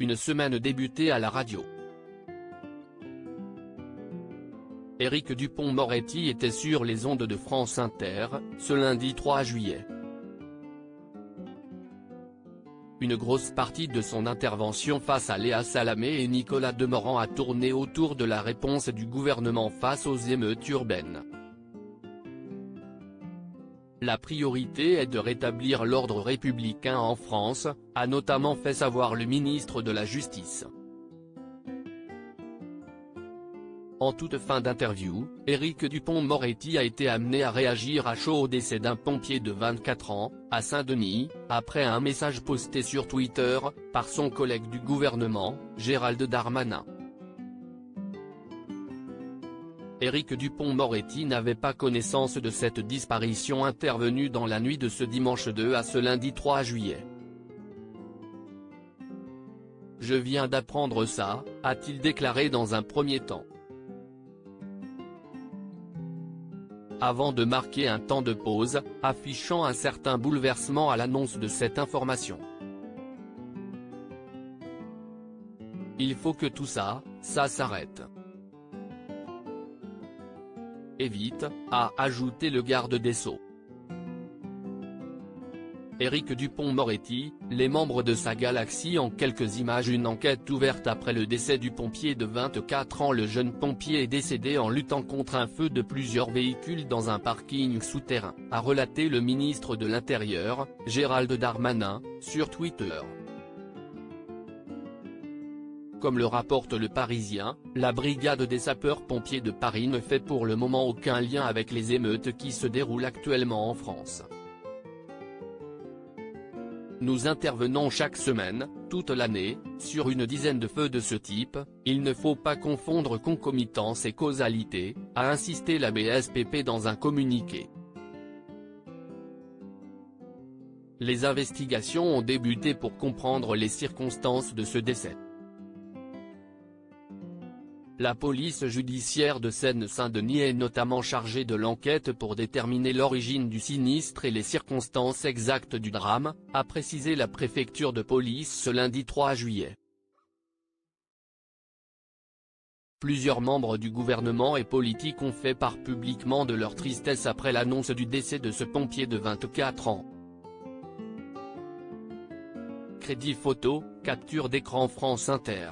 une semaine débutée à la radio. Éric Dupond-Moretti était sur les ondes de France Inter, ce lundi 3 juillet. Une grosse partie de son intervention face à Léa Salamé et Nicolas Demorand a tourné autour de la réponse du gouvernement face aux émeutes urbaines. La priorité est de rétablir l'ordre républicain en France, a notamment fait savoir le ministre de la Justice. En toute fin d'interview, Éric Dupond-Moretti a été amené à réagir à chaud au décès d'un pompier de 24 ans, à Saint-Denis, après un message posté sur Twitter, par son collègue du gouvernement, Gérald Darmanin. Éric Dupond-Moretti n'avait pas connaissance de cette disparition intervenue dans la nuit de ce dimanche 2 à ce lundi 3 juillet. « Je viens d'apprendre ça », a-t-il déclaré dans un premier temps. Avant de marquer un temps de pause, affichant un certain bouleversement à l'annonce de cette information. Il faut que tout ça s'arrête. Et vite, a ajouté le garde des Sceaux. Éric Dupond-Moretti, les membres de sa galaxie en quelques images. Une enquête ouverte après le décès du pompier de 24 ans. Le jeune pompier est décédé en luttant contre un feu de plusieurs véhicules dans un parking souterrain, a relaté le ministre de l'Intérieur, Gérald Darmanin, sur Twitter. Comme le rapporte Le Parisien, la brigade des sapeurs-pompiers de Paris ne fait pour le moment aucun lien avec les émeutes qui se déroulent actuellement en France. Nous intervenons chaque semaine, toute l'année, sur une dizaine de feux de ce type, il ne faut pas confondre concomitance et causalité, a insisté la BSPP dans un communiqué. Les investigations ont débuté pour comprendre les circonstances de ce décès. La police judiciaire de Seine-Saint-Denis est notamment chargée de l'enquête pour déterminer l'origine du sinistre et les circonstances exactes du drame, a précisé la préfecture de police ce lundi 3 juillet. Plusieurs membres du gouvernement et politiques ont fait part publiquement de leur tristesse après l'annonce du décès de ce pompier de 24 ans. Crédit photo, capture d'écran France Inter.